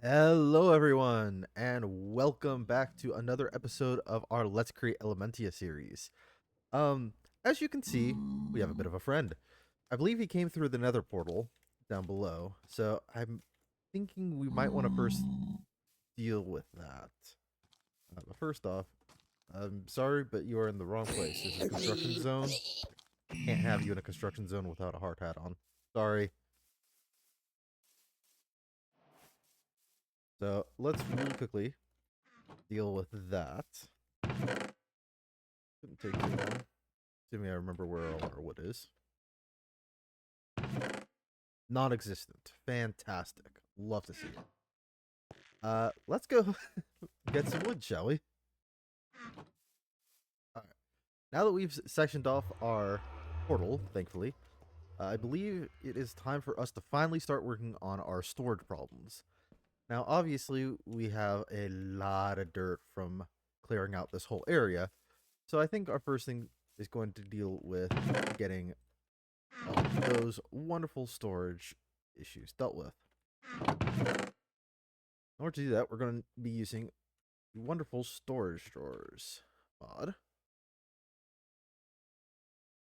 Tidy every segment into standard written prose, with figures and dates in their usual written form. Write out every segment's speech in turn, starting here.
Hello, everyone, and welcome back to another episode of our Let's Create Elementia series. As you can see, we have a bit of a friend. I believe he came through the Nether portal down below, so I'm thinking we might want to first deal with that. But first off, I'm sorry, but you are in the wrong place. This is a construction zone. Can't have you in a construction zone without a hard hat on. Sorry. So let's really quickly deal with that. Shouldn't take too long. Assuming I remember where all our wood is. Non-existent. Fantastic. Love to see it. Let's go get some wood, shall we? Alright. Now that we've sectioned off our portal, thankfully, I believe it is time for us to finally start working on our storage problems. Now, obviously, we have a lot of dirt from clearing out this whole area, so I think our first thing is going to deal with getting those wonderful storage issues dealt with. In order to do that, we're going to be using the wonderful storage drawers mod.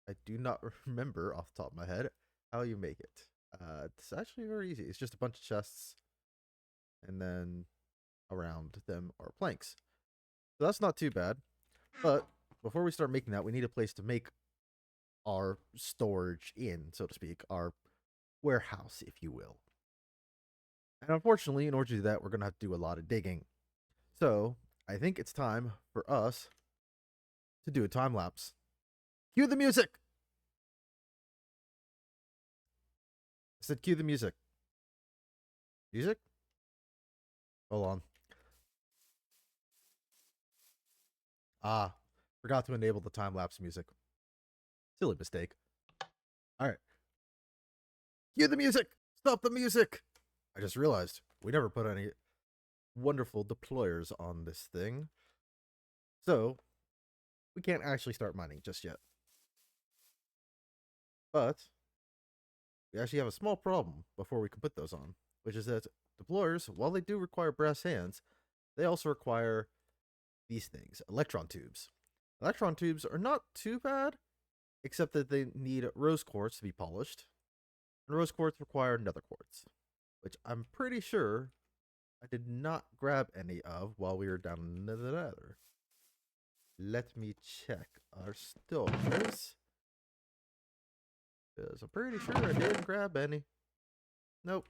I do not remember off the top of my head how you make it. It's actually very easy. It's just a bunch of chests, and then around them are planks. So that's not too bad. But before we start making that, we need a place to make our storage in, so to speak, our warehouse, if you will. And unfortunately, in order to do that, we're going to have to do a lot of digging. So I think it's time for us to do a time lapse. Cue the music! I said cue the music. Music? Hold on. Ah, forgot to enable the time lapse music. Silly mistake. Alright. Cue the music! Stop the music! I just realized we never put any wonderful deployers on this thing. So, we can't actually start mining just yet. But, we actually have a small problem before we can put those on, which is that deployers, while they do require brass hands, they also require these things, electron tubes. Electron tubes are not too bad, except that they need rose quartz to be polished, and rose quartz require nether quartz, which I'm pretty sure I did not grab any of while we were down in the nether. Let me check our stores. Because I'm pretty sure I didn't grab any. Nope.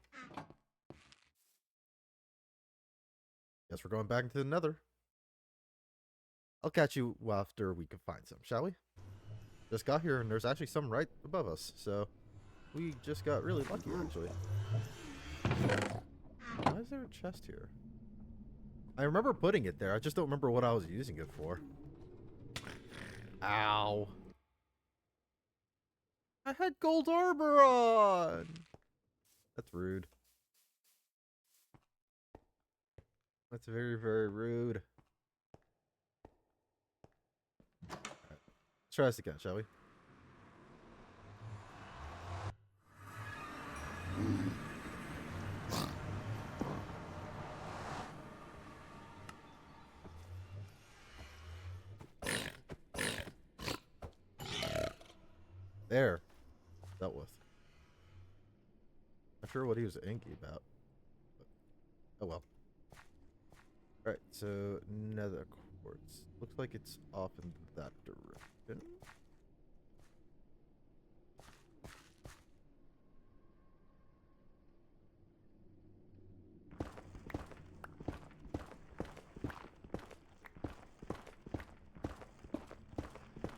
Guess we're going back into the nether. I'll catch you after we can find some, shall we? Just got here and there's actually some right above us, so we just got really lucky actually. Why is there a chest here? I remember putting it there, I just don't remember what I was using it for. Ow. I had gold armor on! That's rude. That's very, very rude. Right. Let's try this again, shall we? There. Dealt with. Not sure what he was angry about. But, oh well. Alright, so nether quartz. Looks like it's off in that direction.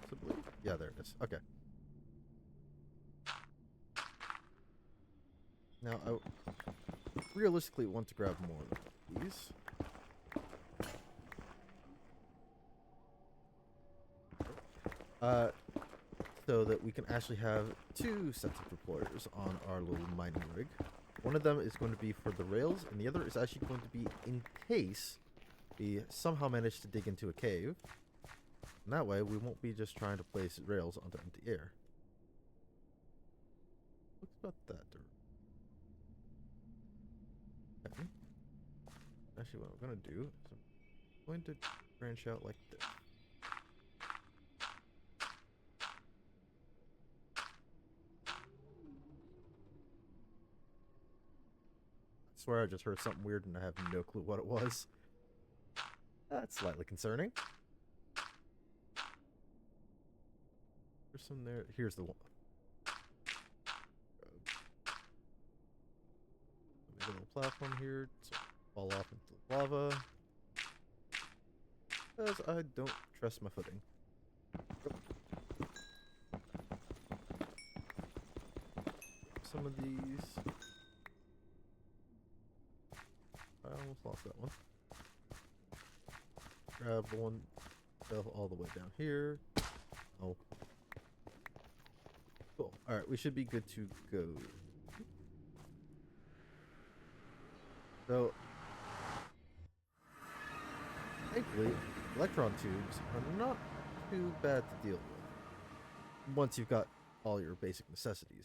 Possibly? Yeah, there it is. Okay. Now, I realistically want to grab more of these. So that we can actually have two sets of deployers on our little mining rig. One of them is going to be for the rails, and the other is actually going to be in case we somehow manage to dig into a cave. And that way, we won't be just trying to place rails onto empty air. Looks about that. Okay. Actually, what I'm going to do is I'm going to branch out like this. I swear I just heard something weird and I have no clue what it was. That's slightly concerning. There's some there. Here's the one. Make a little platform here so fall off into the lava. Because I don't trust my footing. Some of these. I almost lost that one. Grab the one fell all the way down here. Oh. Cool. Alright, we should be good to go. So, thankfully, electron tubes are not too bad to deal with once you've got all your basic necessities.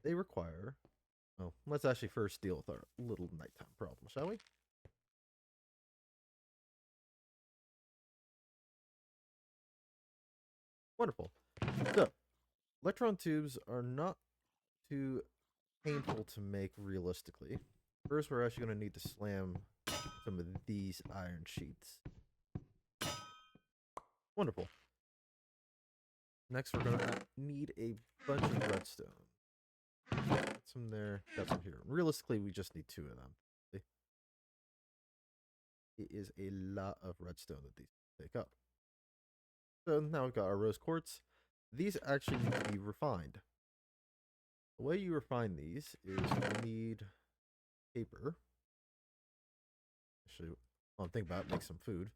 They require... Well, let's actually first deal with our little nighttime problem, shall we? Wonderful. So, electron tubes are not too painful to make realistically. First, we're actually going to need to slam some of these iron sheets. Wonderful. Next, we're going to need a bunch of redstone. Got some there, got some here. Realistically, we just need 2 of them. It is a lot of redstone that these take up. So now we've got our rose quartz. These actually need to be refined. The way you refine these is you need paper. Actually, while I'm thinking about it, make some food.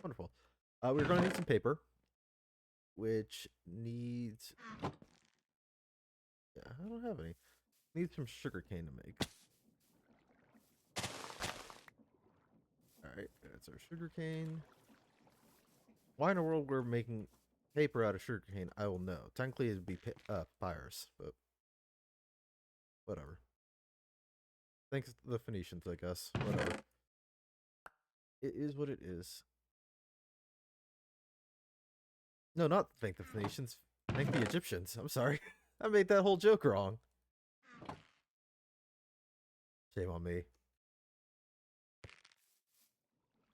Wonderful. We're going to need some paper, which needs... Yeah, I don't have any. Need some sugar cane to make. Alright, that's our sugar cane. Why in the world we're making paper out of sugar cane, I will know. Technically, it'd be papyrus, but whatever. Thanks to the Phoenicians, I guess. Whatever. It is what it is. No, not thank the Phoenicians. Thank the Egyptians. I'm sorry. I made that whole joke wrong. Shame on me.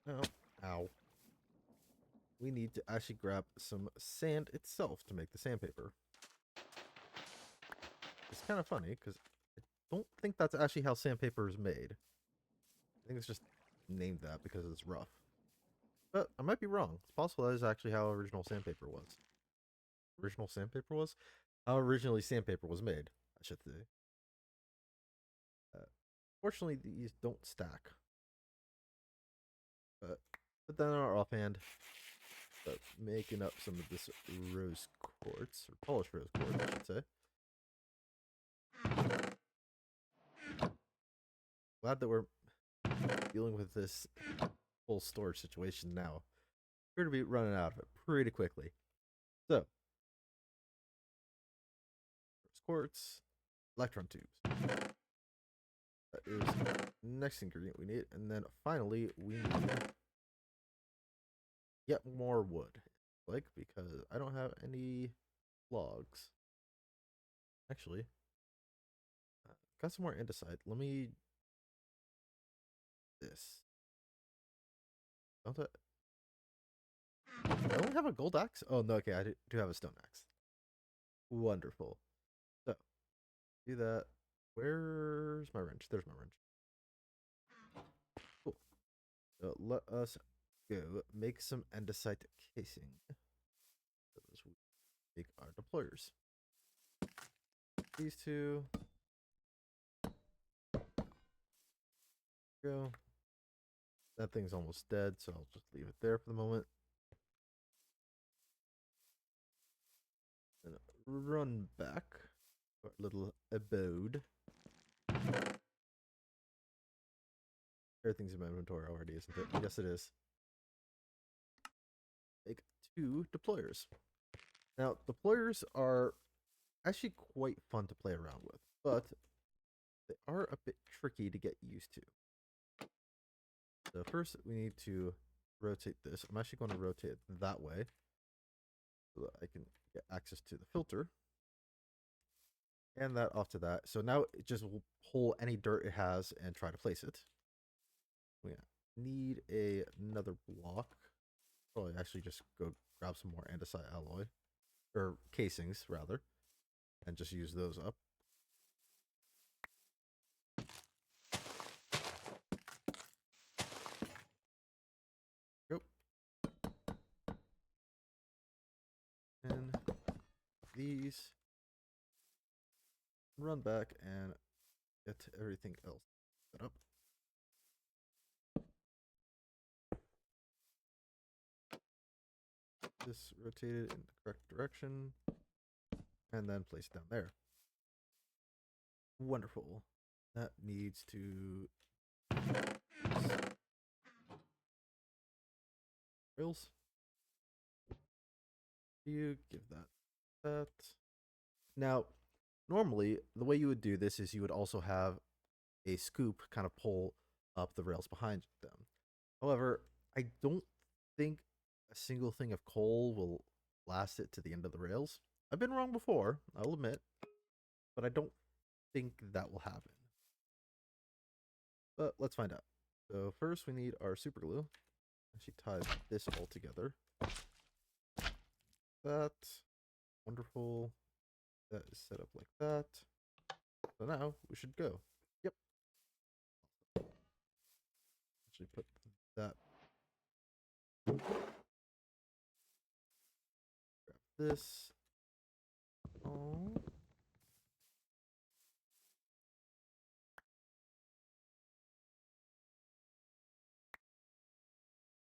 Oh, ow. We need to actually grab some sand itself to make the sandpaper. It's kind of funny, because I don't think that's actually how sandpaper is made. I think it's just named that because it's rough. But I might be wrong. It's possible that is actually how original sandpaper was. Original sandpaper was? How originally sandpaper was made, I should say. Fortunately, these don't stack. But put that in our offhand. But making up some of this rose quartz, or polished rose quartz, I should say. Glad that we're dealing with this full storage situation now. We're going to be running out of it pretty quickly. So, rose quartz, electron tubes. That is the next ingredient we need. And then finally, we need yet more wood. Like, because I don't have any logs. Actually, got some more andesite. Let me... This. Don't I only have a gold axe? Oh, no, okay, I do have a stone axe. Wonderful. So, do that. Where's my wrench? There's my wrench. Cool. So, let us go make some andesite casing. Those we make our deployers. These two. Go. That thing's almost dead, so I'll just leave it there for the moment. And run back to our little abode. Everything's in my inventory already, isn't it? Yes, it is. Make 2 deployers. Now, deployers are actually quite fun to play around with, but they are a bit tricky to get used to. So first we need to rotate this. I'm actually going to rotate it that way so that I can get access to the filter. And that off to that. So now it just will pull any dirt it has and try to place it. We need another block. Oh, I actually just go grab some more andesite alloy. Or casings, rather. And just use those up. Go. And these. Run back and get everything else set up. This rotated in the correct direction. And then place it down there. Wonderful. That needs to rails. You give that. Now, normally the way you would do this is you would also have a scoop kind of pull up the rails behind them. However, I don't think a single thing of coal will last it to the end of the rails. I've been wrong before, I'll admit, but I don't think that will happen. But let's find out. So first we need our super glue. Actually ties this all together. That. Wonderful. That is set up like that. So now we should go. Yep. Actually put that. Grab this. Oh.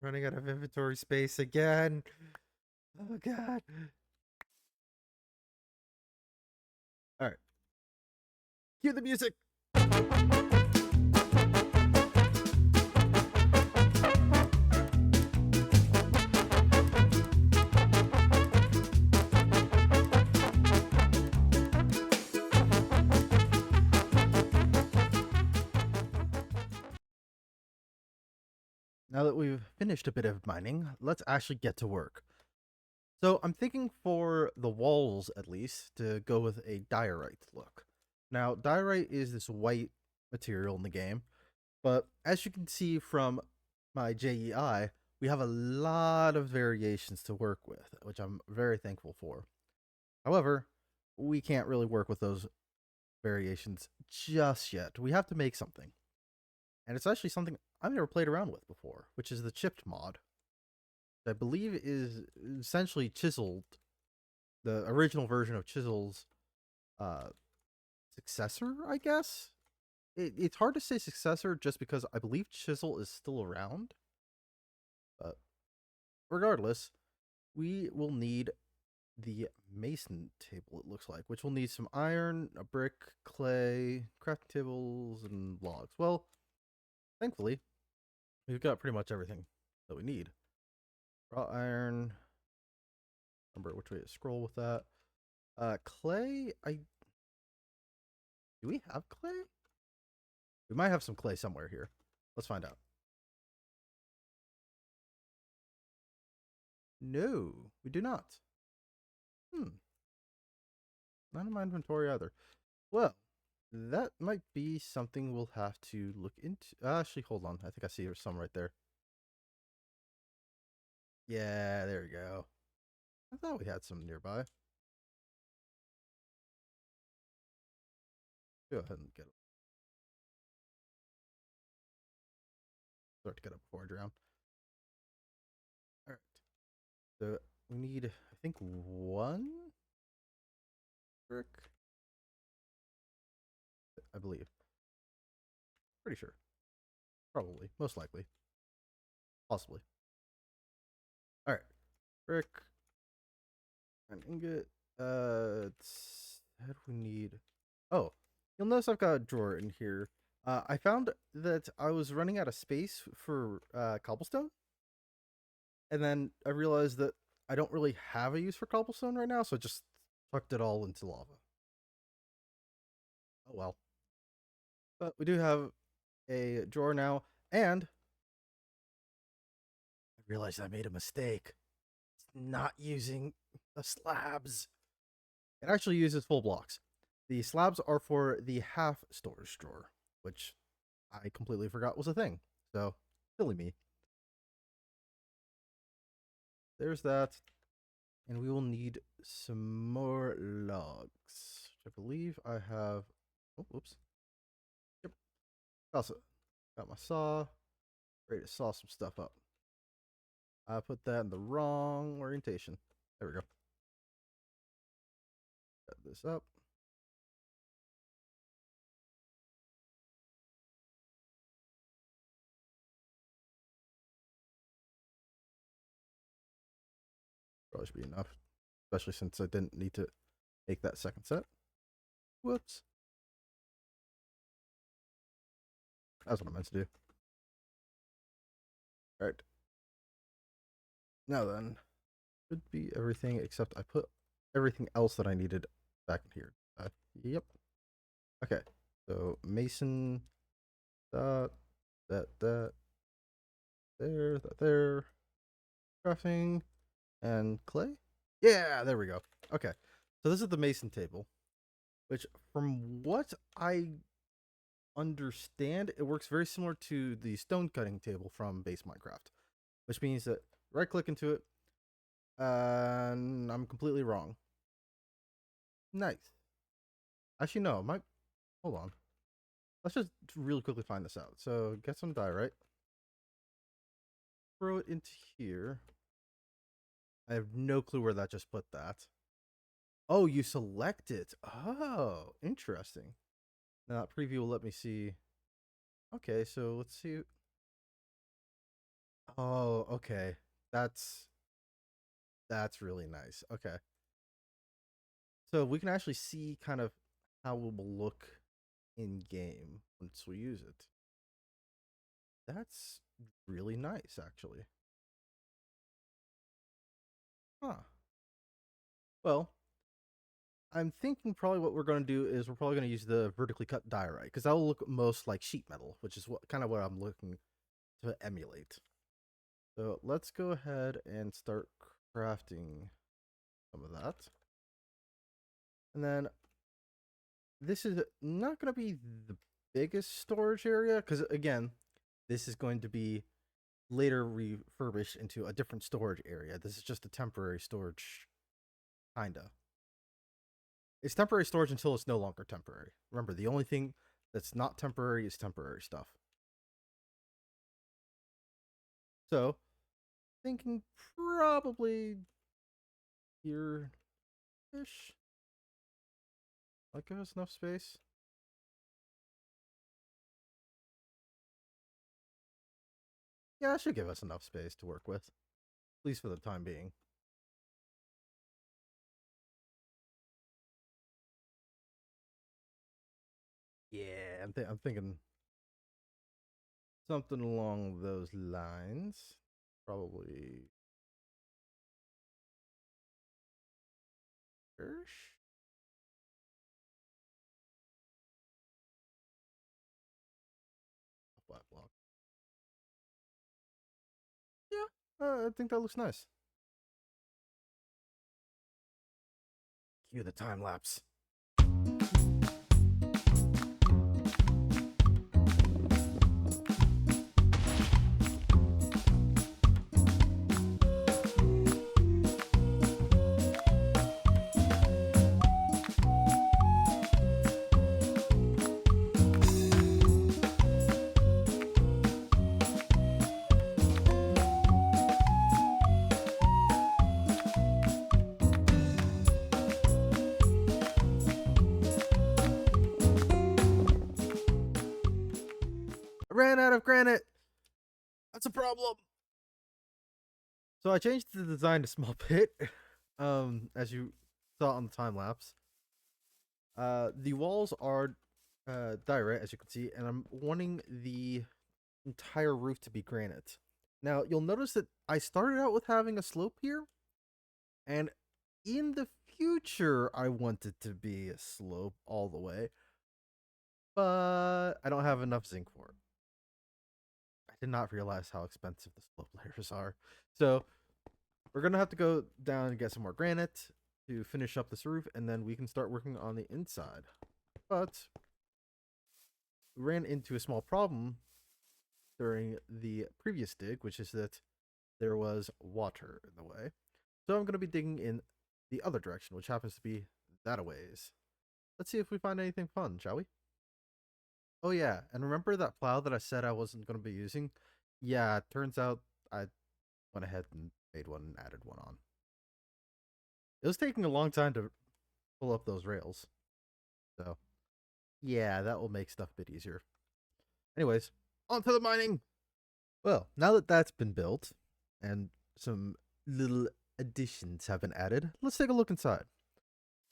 Running out of inventory space again. Oh god. Alright. Cue the music. Now that we've finished a bit of mining, let's actually get to work. So I'm thinking for the walls, at least, to go with a diorite look. Now, diorite is this white material in the game, but as you can see from my JEI, we have a lot of variations to work with, which I'm very thankful for. However, we can't really work with those variations just yet. We have to make something. And it's actually something I've never played around with before, which is the chipped mod. I believe is essentially chiseled, the original version of Chisel's successor, I guess? It's hard to say successor just because I believe Chisel is still around. But regardless, we will need the mason table, it looks like, which will need some iron, a brick, clay, crafting tables, and logs. Well, thankfully, we've got pretty much everything that we need. Raw iron. Remember which way to scroll with that. Clay, do we have clay? We might have some clay somewhere here. Let's find out. No, we do not. Not in my inventory either. Well, that might be something we'll have to look into. Actually, hold on. I think I see there's some right there. Yeah, there we go. I thought we had some nearby. Go ahead and get it. Start to get up before I drown. Alright. So we need, I think, one brick. I believe. Pretty sure. Probably. Most likely. Possibly. Alright. Brick. An ingot. How do we need? Oh, you'll notice I've got a drawer in here. I found that I was running out of space for cobblestone. And then I realized that I don't really have a use for cobblestone right now, so I just chucked it all into lava. Oh well. But we do have a drawer now, and I realized I made a mistake. It's not using the slabs. It actually uses full blocks. The slabs are for the half storage drawer, which I completely forgot was a thing. So, silly me. There's that. And we will need some more logs. I believe I have. Oh, whoops. Yep. Also, got my saw. Ready to saw some stuff up. I put that in the wrong orientation. There we go. Set this up. Probably should be enough, especially since I didn't need to make that second set. Whoops. That's what I meant to do. All right. Now then, should be everything except I put everything else that I needed back in here. Yep. Okay. So mason, that, there, that there, crafting, and clay. Yeah, there we go. Okay. So this is the mason table, which from what I understand, it works very similar to the stone cutting table from base Minecraft, which means that right click into it, and I'm completely wrong. Nice. Actually, no, hold on. Let's just really quickly find this out. So get some diorite, throw it into here. I have no clue where that just put that. Oh, you select it. Oh, interesting. Now that preview will let me see. Okay, so let's see. Oh, okay. That's really nice. Okay. So we can actually see kind of how it will look in game once we use it. That's really nice, actually. Huh. Well, I'm thinking probably what we're going to do is we're probably going to use the vertically cut diorite because that will look most like sheet metal, which is what kind of what I'm looking to emulate. So let's go ahead and start crafting some of that. And then this is not going to be the biggest storage area because, again, this is going to be later refurbished into a different storage area. This is just a temporary storage, kinda. It's temporary storage until it's no longer temporary. Remember, the only thing that's not temporary is temporary stuff. So, thinking probably here-ish. Like, give us enough space. Yeah, it should give us enough space to work with, at least for the time being. Yeah, I'm thinking something along those lines. Probably ish. Flat block. Yeah, I think that looks nice. Cue the time lapse. I ran out of granite. That's a problem. So I changed the design to small pit, as you saw on the time lapse. The walls are direct, as you can see, and I'm wanting the entire roof to be granite. Now you'll notice that I started out with having a slope here, and in the future I want it to be a slope all the way. but I don't have enough zinc for it. I did not realize how expensive the slope layers are. So we're going to have to go down and get some more granite to finish up this roof, and then we can start working on the inside. But we ran into a small problem during the previous dig, which is that there was water in the way. So I'm going to be digging in the other direction, which happens to be that a ways. Let's see if we find anything fun, shall we? Oh yeah, and remember that plow that I said I wasn't going to be using? Yeah, it turns out I went ahead and made one and added one on. It was taking a long time to pull up those rails. So, yeah, that will make stuff a bit easier. Anyways, on to the mining! Well, now that that's been built, and some little additions have been added, let's take a look inside.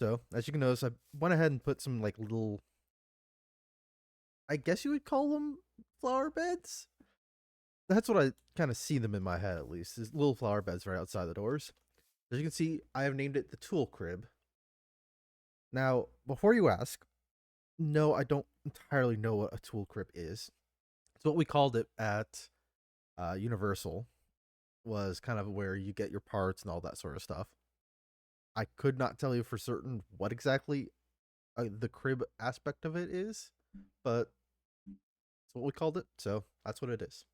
So, as you can notice, I went ahead and put some, like, little, I guess you would call them flower beds? That's what I kind of see them in my head, at least. These little flower beds right outside the doors. As you can see, I have named it the tool crib. Now, before you ask, no, I don't entirely know what a tool crib is. It's what we called it at Universal, was kind of where you get your parts and all that sort of stuff. I could not tell you for certain what exactly the crib aspect of it is, but it's what we called it, so that's what it is.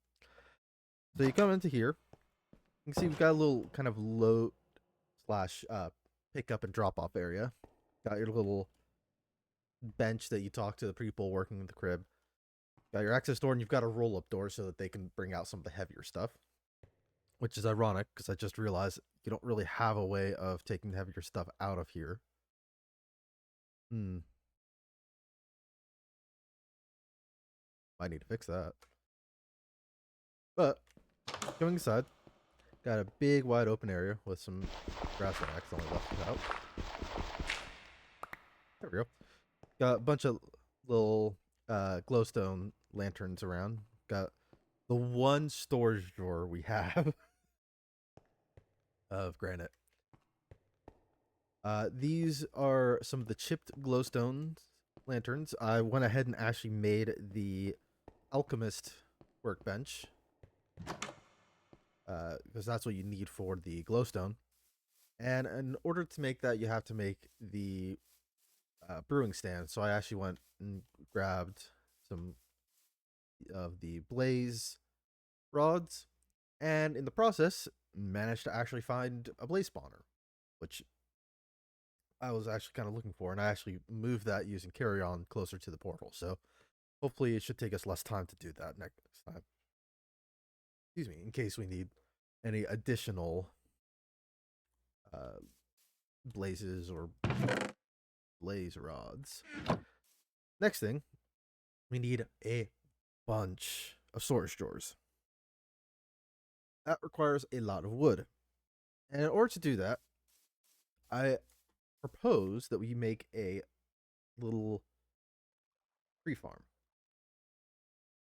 So you come into here, you can see we've got a little kind of load slash pick up and drop off area. Got your little bench that you talk to the people working in the crib. Got your access door, and you've got a roll up door so that they can bring out some of the heavier stuff. Which is ironic because I just realized you don't really have a way of taking the heavier stuff out of here. I need to fix that. But going inside, got a big wide open area with some grass that I accidentally left out. There we go. Got a bunch of little glowstone lanterns around. Got the one storage drawer we have of granite. These are some of the chipped glowstone lanterns. I went ahead and actually made the alchemist workbench, because that's what you need for the glowstone. And in order to make that, you have to make the brewing stand. So I actually went and grabbed some of the blaze rods, and in the process, managed to actually find a blaze spawner, which I was actually kind of looking for, and I actually moved that using carry on closer to the portal. So hopefully it should take us less time to do that next time. Excuse me, in case we need any additional blazes or blaze rods. Next thing, we need a bunch of storage drawers. That requires a lot of wood. And in order to do that, I propose that we make a little tree farm.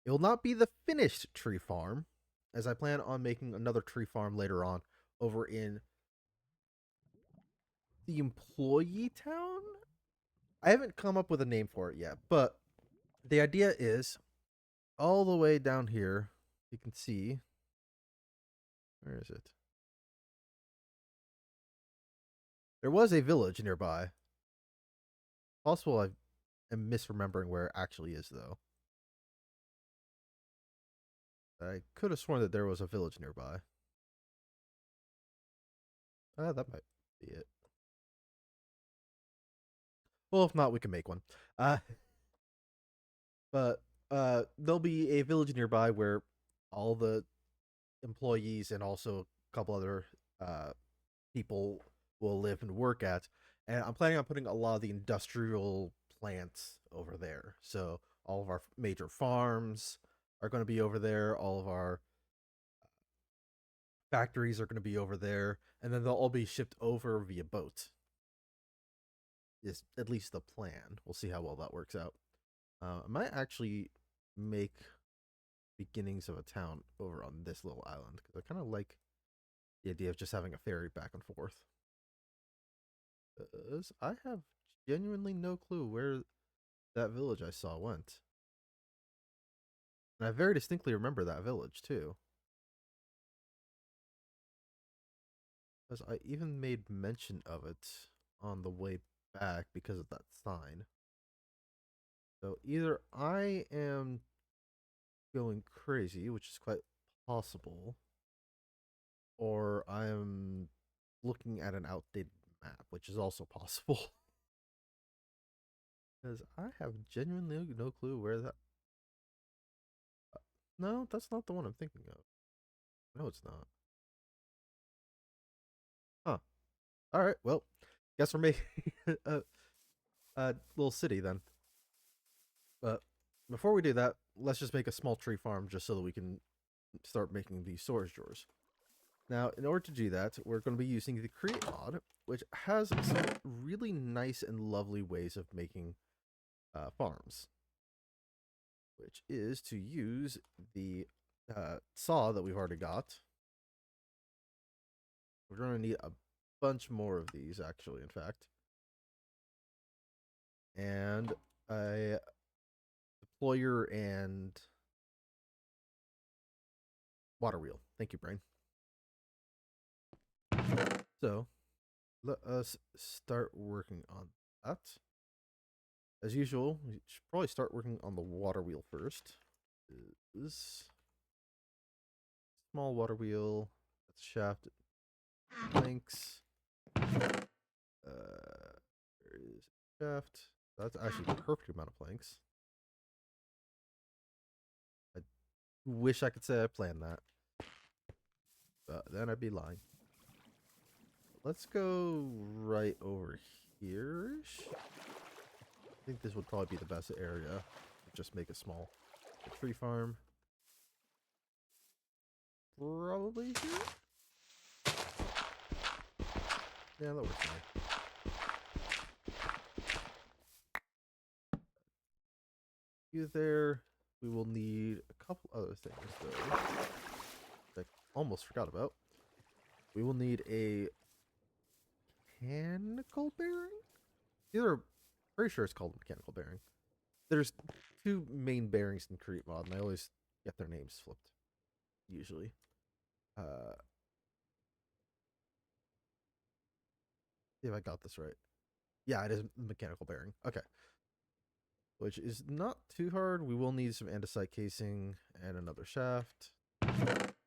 It will not be the finished tree farm, as I plan on making another tree farm later on over in the employee town. I haven't come up with a name for it yet, but the idea is all the way down here, you can see, where is it? There was a village nearby. Possible I am misremembering where it actually is, though. I could have sworn that there was a village nearby. That might be it. Well, if not, we can make one. But there'll be a village nearby where all the employees and also a couple other people will live and work at. And I'm planning on putting a lot of the industrial plants over there. So all of our major farms are going to be over there. All of our factories are going to be over there. And then they'll all be shipped over via boat. Is at least the plan. We'll see how well that works out. I might actually make beginnings of a town over on this little island because I kind of like the idea of just having a ferry back and forth. I have genuinely no clue where that village I saw went. And I very distinctly remember that village, too. Because I even made mention of it on the way back because of that sign. So either I am going crazy, which is quite possible, or I am looking at an outdated map, which is also possible. Because I have genuinely no clue where that. No, that's not the one I'm thinking of. No, it's not. Huh. All right. Well, guess we're making a little city then. But before we do that, let's just make a small tree farm just so that we can start making these storage drawers. Now, in order to do that, we're going to be using the Create mod, which has some really nice and lovely ways of making farms, which is to use the saw that we've already got. We're going to need a bunch more of these, actually, in fact. And a deployer and water wheel. Thank you, brain. So, let us start working on that. As usual, we should probably start working on the water wheel first. This small water wheel. That's shaft. Planks. There is shaft. That's actually the perfect amount of planks. I wish I could say I planned that, but then I'd be lying. Let's go right over here. I think this would probably be the best area. Just make a small tree farm. Probably here. Yeah, that works fine. You there. We will need a couple other things though. That I almost forgot about. We will need a mechanical bearing. Either, pretty sure it's called a mechanical bearing. There's two main bearings in Create mod, and I always get their names flipped. Usually. See if I got this right. Yeah, it is mechanical bearing. Okay. Which is not too hard. We will need some andesite casing and another shaft.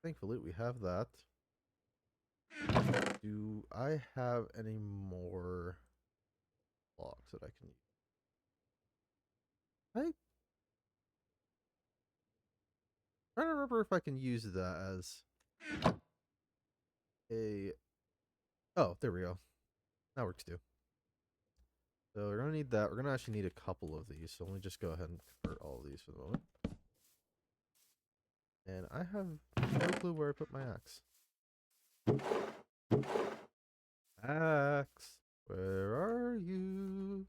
Thankfully, we have that. Do I have any more blocks that I can use? I'm trying to remember if I can use that as a... Oh, there we go. That works too. So we're going to need that. We're going to actually need a couple of these. So let me just go ahead and convert all of these for the moment. And I have no clue where I put my axe. Axe, where are you?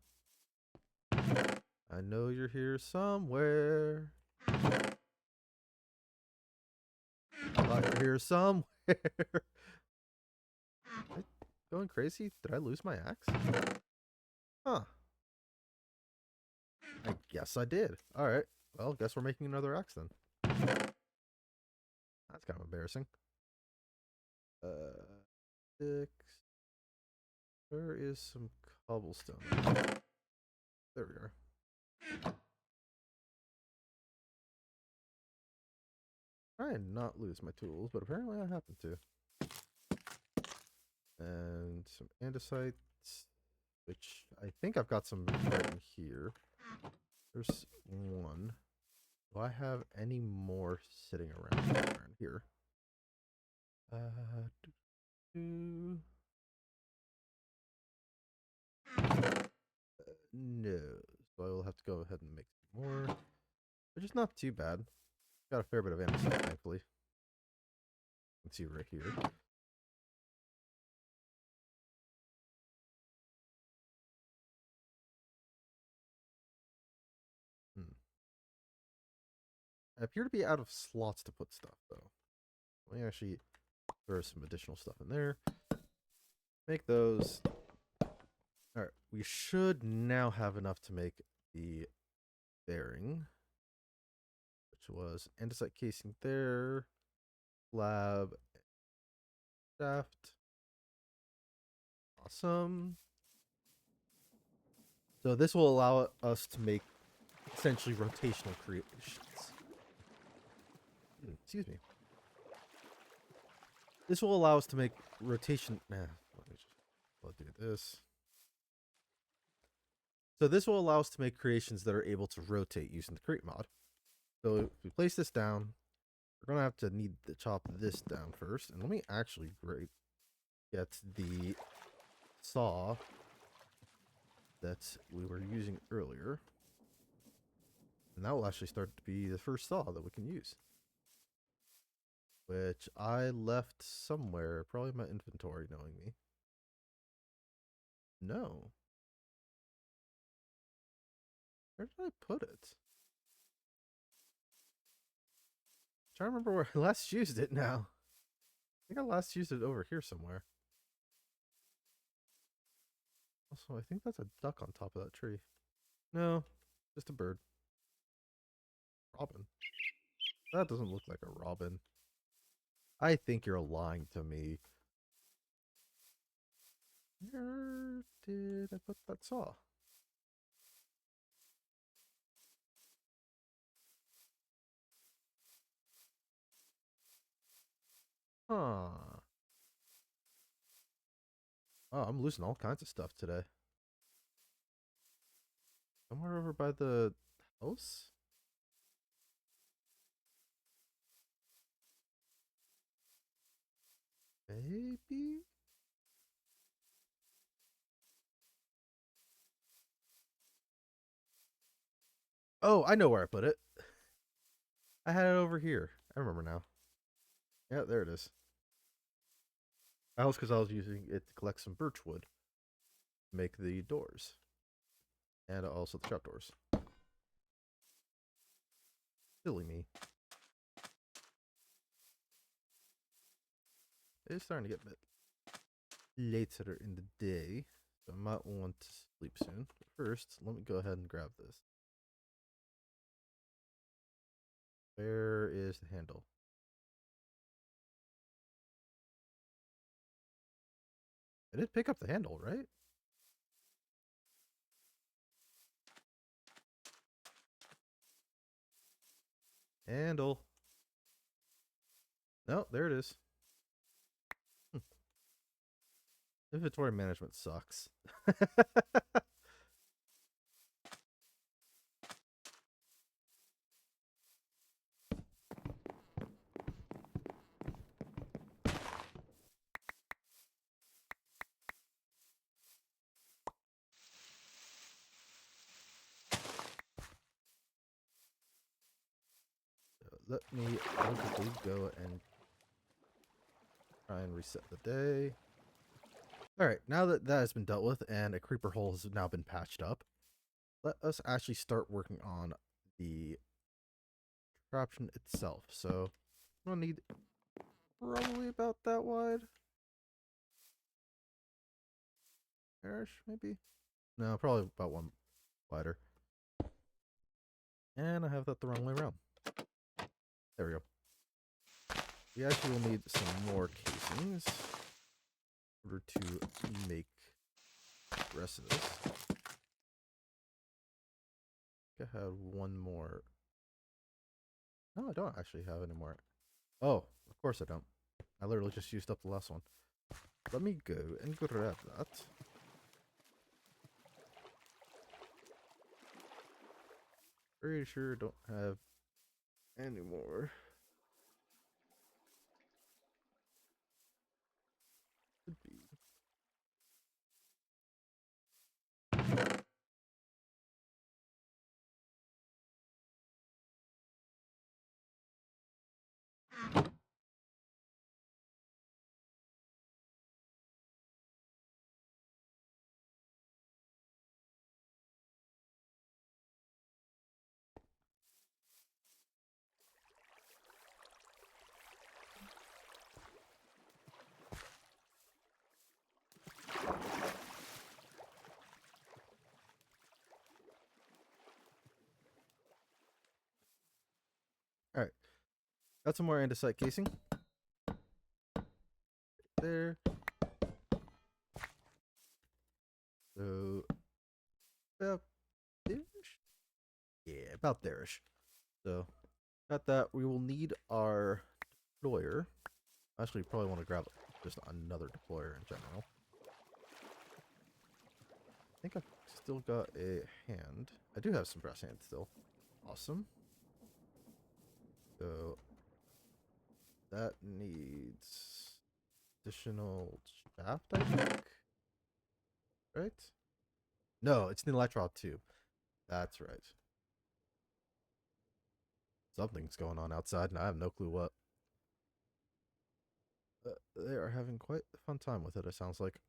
I know you're here somewhere. I thought you're here somewhere. Going crazy? Did I lose my axe? Huh. I guess I did. Alright. Well, guess we're making another axe then. That's kind of embarrassing. Six. Where is some cobblestone? There we are. Try and not lose my tools, but apparently I happen to. And some andesite, which I think I've got some right in here. There's one. Do I have any more sitting around here? No. So I will have to go ahead and make some more. Which is not too bad. Got a fair bit of andesite, thankfully. You can see right here. I appear to be out of slots to put stuff, though. Let me actually throw some additional stuff in there. Make those. Alright, we should now have enough to make the bearing, which was andesite casing there, slab, shaft. Awesome. So this will allow us to make essentially rotational creations. Excuse me. This will allow us to make rotation. Let me just do this. So this will allow us to make creations that are able to rotate using the create mod. So if we place this down, we're gonna have to need to chop this down first. And let me actually get the saw that we were using earlier. And that will actually start to be the first saw that we can use. Which I left somewhere, probably in my inventory, knowing me. No. Where did I put it? I'm trying to remember where I last used it now. I think I last used it over here somewhere. Also, I think that's a duck on top of that tree. No, just a bird. Robin. That doesn't look like a robin. I think you're lying to me. Where did I put that saw? Huh. Oh, I'm losing all kinds of stuff today. Somewhere over by the house? Maybe? Oh, I know where I put it. I had it over here. I remember now. Yeah, there it is. That was because I was using it to collect some birch wood to make the doors. And also the trapdoors. Silly me. It's starting to get a bit later in the day, so I might want to sleep soon. But first, let me go ahead and grab this. Where is the handle? I did pick up the handle, right? Handle. No, there it is. Inventory management sucks. Let me quickly go and try and reset the day. Alright, now that that has been dealt with and a creeper hole has now been patched up, let us actually start working on the contraption itself. So, I'm going to need probably about that wide. Ish, maybe? No, probably about one wider. And I have that the wrong way around. There we go. We actually will need some more casings in order to make the rest of this. I have one more. No, I don't actually have any more. Oh, of course I don't. I literally just used up the last one. Let me go and grab that. Pretty sure I don't have any more. Could be. All right, got some more andesite casing. There. So about there-ish? Yeah, about there-ish. So got that. We will need our deployer. Actually, probably want to grab just another deployer in general. I think I've still got a hand. I do have some brass hands still. Awesome. So that needs additional shaft, I think. Right? No, it's an electrode tube. That's right. Something's going on outside, and I have no clue what. They are having quite a fun time with it, it sounds like.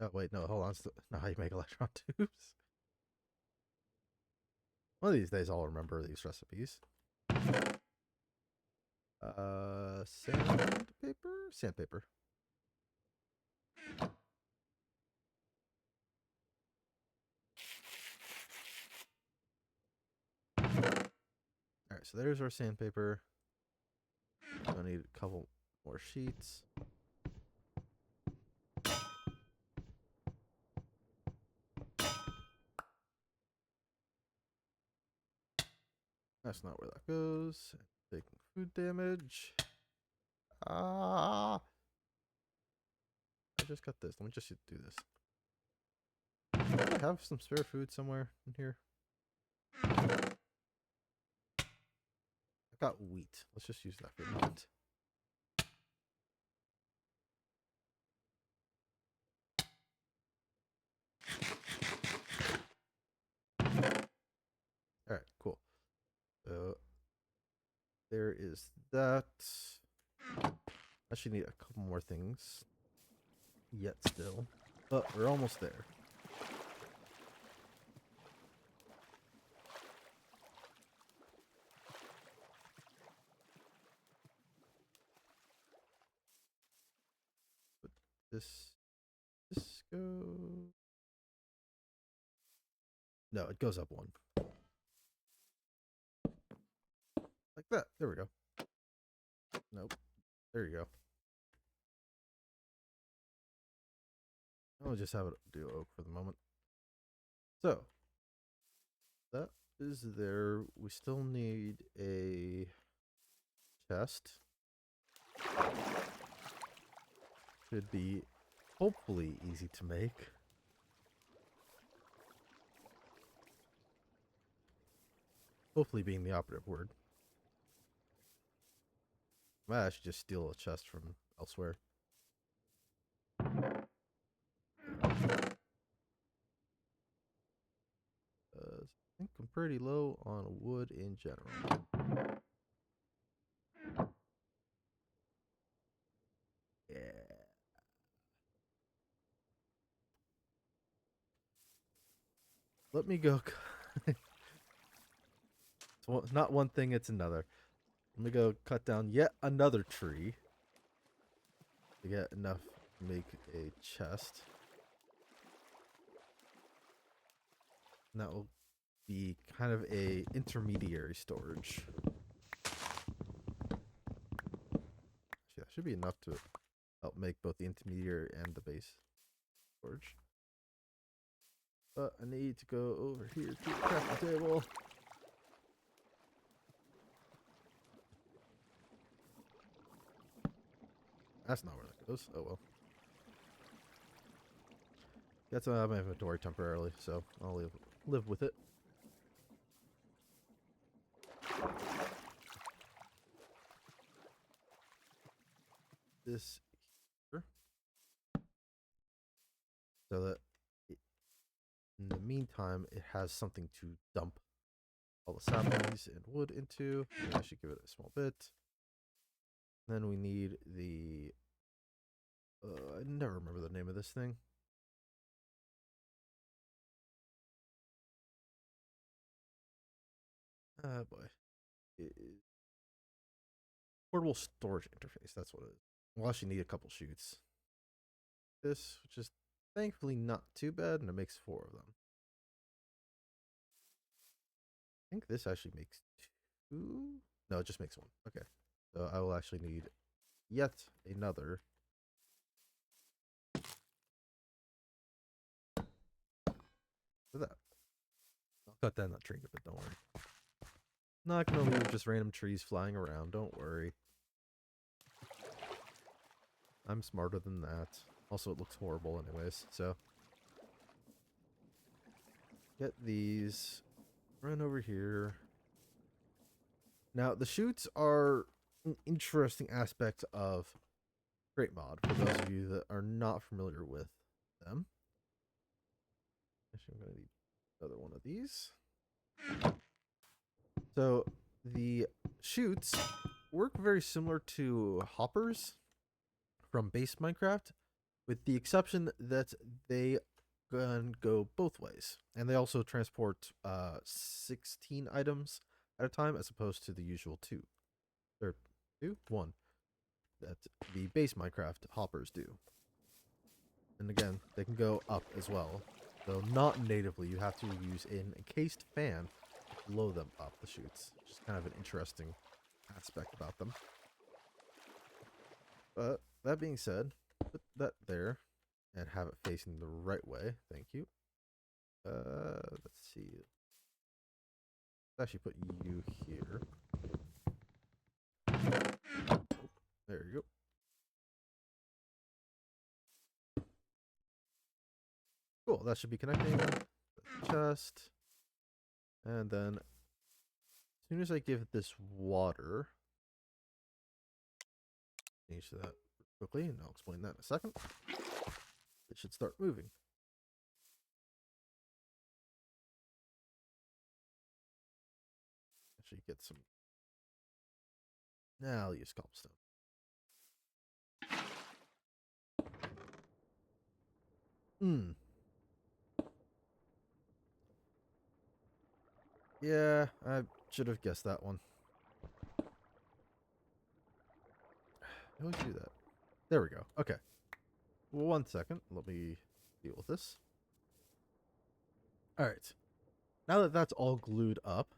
Oh, wait, no, hold on. Not how you make electron tubes. One of these days I'll remember these recipes. Sandpaper? Sandpaper. Alright, so there's our sandpaper. I need a couple more sheets. That's not where that goes. Taking food damage. Ah! I just got this. Let me just do this. Do I have some spare food somewhere in here? I got wheat. Let's just use that for a moment. Alright, cool. So there is that. Actually need a couple more things. Yet still. But we're almost there. But this go. No, it goes up one. Like that. There we go. Nope. There you go. I'll just have it do oak for the moment. So that is there. We still need a chest. Should be hopefully easy to make. Hopefully being the operative word. I should just steal a chest from elsewhere. I think I'm pretty low on wood in general. Yeah. Let me go. It's not one thing, it's another. Let me go cut down yet another tree to get enough to make a chest. And that will be kind of a intermediary storage. Actually, that should be enough to help make both the intermediary and the base storage. But I need to go over here to the crafting table. That's not where that goes. Oh well. That's out of my inventory temporarily, so I'll live with it. This here. So that in the meantime, it has something to dump all the saplings and wood into. Maybe I should give it a small bit. Then we need the... I never remember the name of this thing. Oh boy. It is portable storage interface. That's what it is. We'll actually need a couple chutes. This, which is Thankfully not too bad, and it makes 4 of them. I think this actually makes 2. No, it just makes 1. Okay. So I will actually need yet another. For that. I'll cut down that trinket, but don't worry. Not gonna leave just random trees flying around, don't worry. I'm smarter than that. Also, it looks horrible anyways, so. Get these. Run over here. Now, the chutes are an interesting aspect of Create Mod, for those of you that are not familiar with them. Actually, I'm going to need another one of these. So, the chutes work very similar to hoppers from base Minecraft, with the exception that they can go both ways. And they also transport 16 items at a time, as opposed to the usual 2. Or 2? 1. That the base Minecraft hoppers do. And again, they can go up as well. Though not natively, you have to use an encased fan to blow them up the chutes. Which is kind of an interesting aspect about them. But that being said, put that there and have it facing the right way. Thank you. Let's see. Let's actually put you here. Oh, there you go. Cool, that should be connecting the chest. And then, as soon as I give this water, change to that quickly, and I'll explain that in a second. It should start moving. Actually, get some. Now I'll use cobblestone. Yeah, I should have guessed that one. I always do that. There we go. Okay. 1 second. Let me deal with this. Alright. Now that that's all glued up,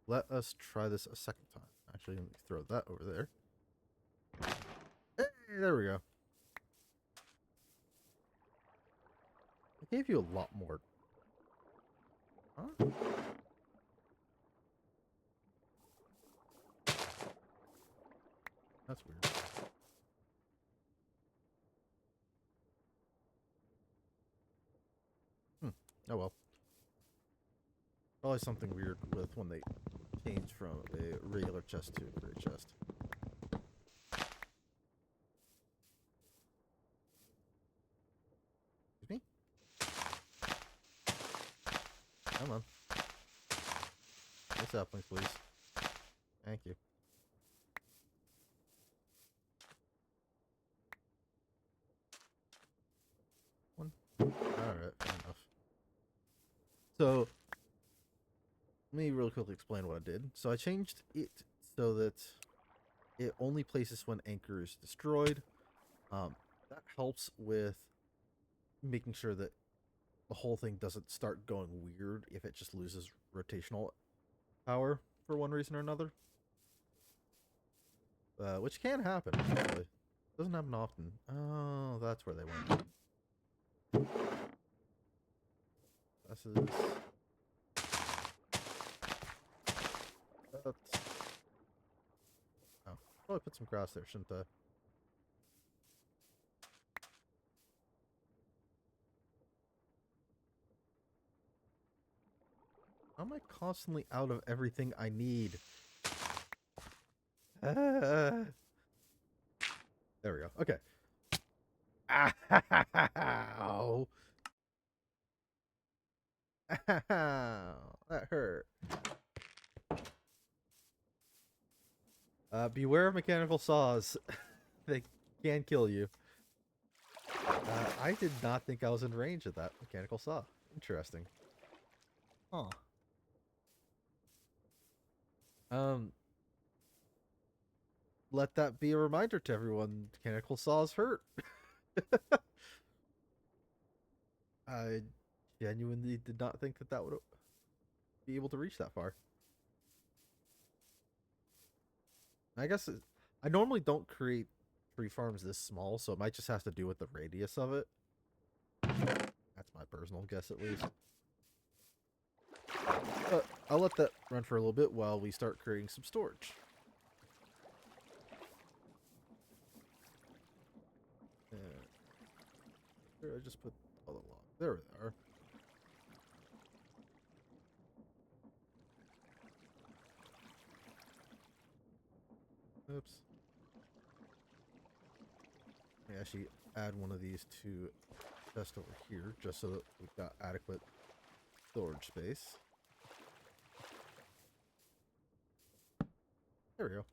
let us try this a second time. Actually, let me throw that over there. Hey, there we go. I gave you a lot more. Huh? That's weird. Oh well. Probably something weird with when they change from a regular chest to a great chest. Excuse me? Come on. What's happening, please? Thank you. One. Alright, fair enough. So, let me really quickly explain what I did. So I changed it so that it only places when anchor is destroyed. That helps with making sure that the whole thing doesn't start going weird if it just loses rotational power for one reason or another. Which can happen, actually. Doesn't happen often. Oh, that's where they went. This is... Oh, probably put some grass there, shouldn't I? How am I constantly out of everything I need? There we go. Okay. Ow. Ow. That hurt. Beware of mechanical saws. They can kill you. I did not think I was in range of that mechanical saw. Interesting. Huh. Let that be a reminder to everyone. Mechanical saws hurt. I genuinely did not think that would be able to reach that far. I guess I normally don't create tree farms this small, so it might just have to do with the radius of it. That's my personal guess, at least. But I'll let that run for a little bit while we start creating some storage. And where did I just put all the logs? There they are. Oops. Let me actually add one of these to just over here, just so that we've got adequate storage space. There we go.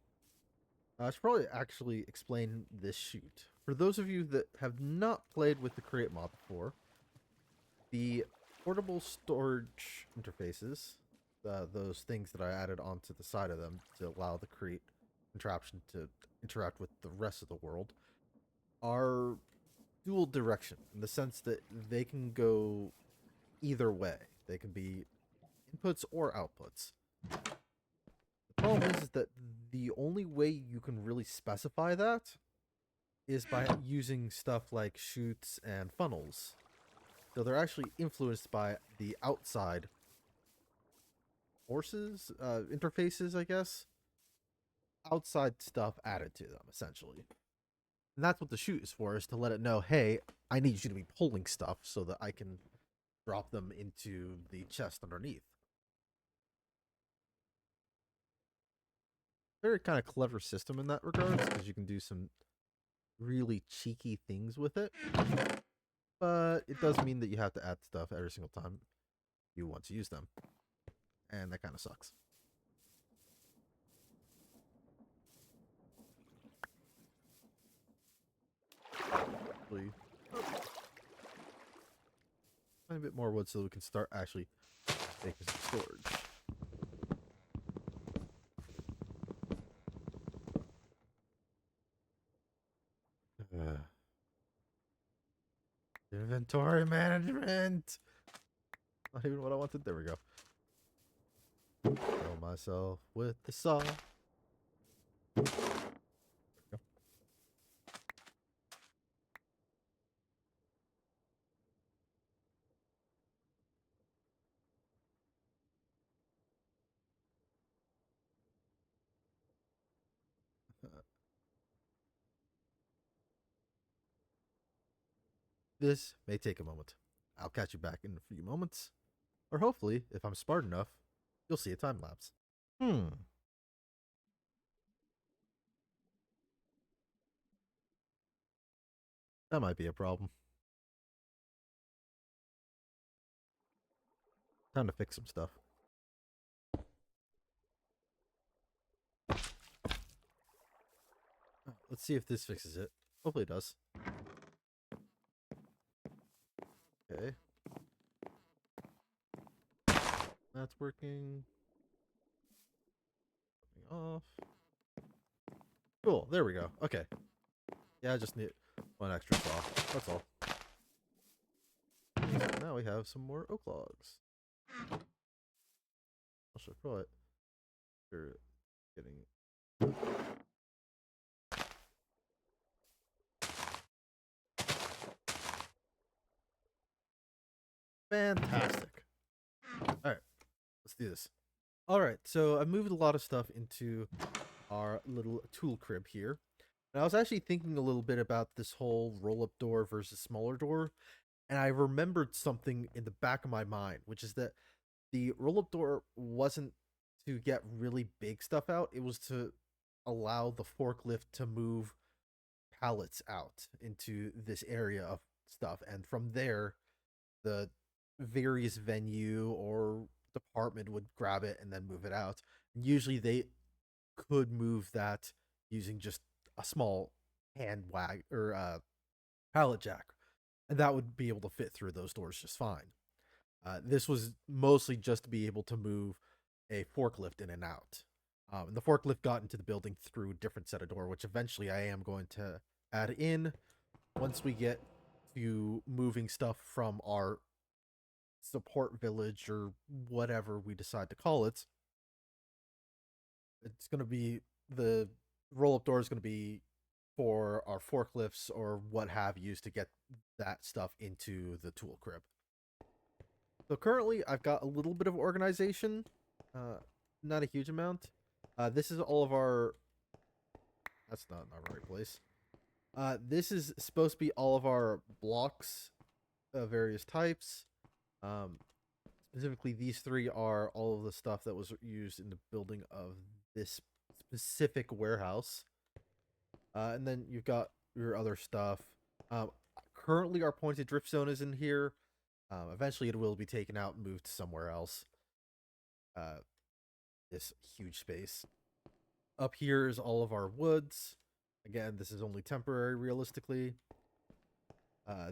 I should probably actually explain this chute. For those of you that have not played with the Create mod before, the portable storage interfaces, those things that I added onto the side of them to allow the Create contraption to interact with the rest of the world, are dual direction in the sense that they can go either way. They can be inputs or outputs. The problem is that the only way you can really specify that is by using stuff like chutes and funnels. So they're actually influenced by the outside forces, interfaces, I guess. Outside stuff added to them, essentially. And that's what the chute is for, is to let it know, hey, I need you to be pulling stuff so that I can drop them into the chest underneath. Very kind of clever system in that regard, because you can do some really cheeky things with it. But it does mean that you have to add stuff every single time you want to use them. And that kind of sucks. Actually, find a bit more wood so that we can start actually making some storage. Inventory management. Not even what I wanted. There we go. Kill myself with the saw. There we go. This may take a moment. I'll catch you back in a few moments. Or hopefully, if I'm smart enough, you'll see a time lapse. That might be a problem. Time to fix some stuff. Let's see if this fixes it. Hopefully it does. Okay. That's working. Off. Cool. There we go. Okay. Yeah, I just need one extra saw. That's all. Now we have some more oak logs. I should probably you're getting fantastic. Alright, let's do this. Alright, so I moved a lot of stuff into our little tool crib here. And I was actually thinking a little bit about this whole roll-up door versus smaller door. And I remembered something in the back of my mind, which is that the roll-up door wasn't to get really big stuff out. It was to allow the forklift to move pallets out into this area of stuff. And from there, the various venue or department would grab it and then move it out. And usually they could move that using just a small hand wag or pallet jack, and that would be able to fit through those doors just fine. This was mostly just to be able to move a forklift in and out. And the forklift got into the building through a different set of door, which eventually I am going to add in once we get to moving stuff from our support village or whatever we decide to call it. It's going to be the roll up door is going to be for our forklifts or what have you to get that stuff into the tool crib. So currently I've got a little bit of organization, not a huge amount. This is all of our, that's not in our right place. This is supposed to be all of our blocks of various types. Specifically, these three are all of the stuff that was used in the building of this specific warehouse. And then you've got your other stuff. Currently, our pointed dripstone is in here. Eventually, it will be taken out and moved somewhere else. This huge space. Up here is all of our woods. Again, this is only temporary, realistically.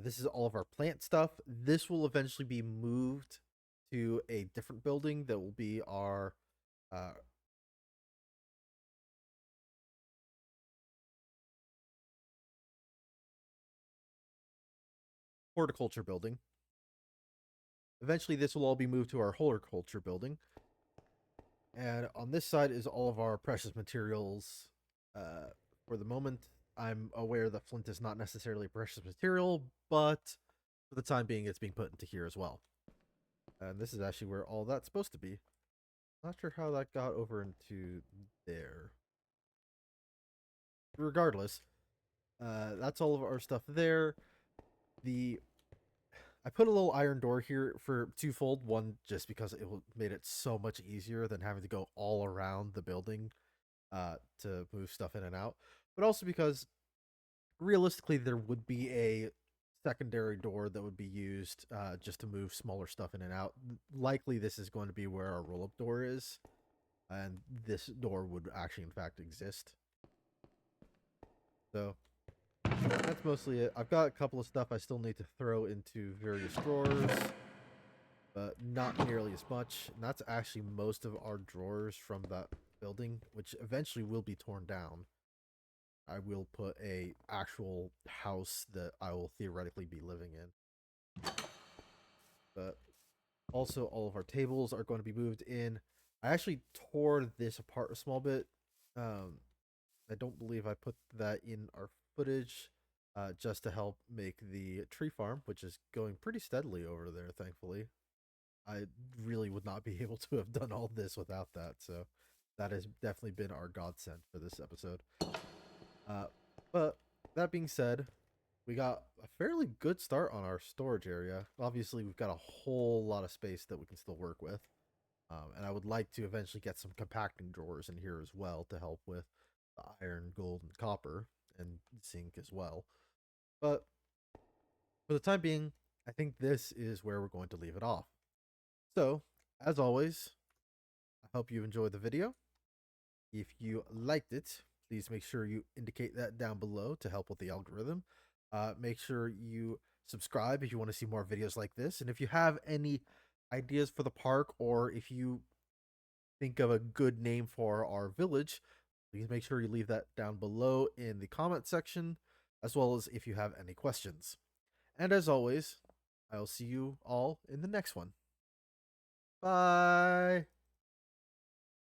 This is all of our plant stuff. This will eventually be moved to a different building that will be our horticulture building. Eventually, this will all be moved to our horticulture building. And on this side is all of our precious materials. For the moment, I'm aware that flint is not necessarily a precious material, but for the time being, it's being put into here as well. And this is actually where all that's supposed to be. Not sure how that got over into there. Regardless, that's all of our stuff there. I put a little iron door here for twofold. One, just because it made it so much easier than having to go all around the building to move stuff in and out. But also because realistically there would be a secondary door that would be used just to move smaller stuff in and out. Likely this is going to be where our roll-up door is. And this door would actually in fact exist. So that's mostly it. I've got a couple of stuff I still need to throw into various drawers, but not nearly as much. And that's actually most of our drawers from that building, which eventually will be torn down. I will put a actual house that I will theoretically be living in. But also all of our tables are going to be moved in. I actually tore this apart a small bit. I don't believe I put that in our footage just to help make the tree farm, which is going pretty steadily over there, thankfully. I really would not be able to have done all this without that, so that has definitely been our godsend for this episode. But that being said, we got a fairly good start on our storage area. Obviously, we've got a whole lot of space that we can still work with. And I would like to eventually get some compacting drawers in here as well to help with the iron, gold, and copper, and zinc as well. But for the time being, I think this is where we're going to leave it off. So, as always, I hope you enjoyed the video. If you liked it, please make sure you indicate that down below to help with the algorithm. Make sure you subscribe if you want to see more videos like this. And if you have any ideas for the park, or if you think of a good name for our village, please make sure you leave that down below in the comment section, as well as if you have any questions. And as always, I'll see you all in the next one. Bye!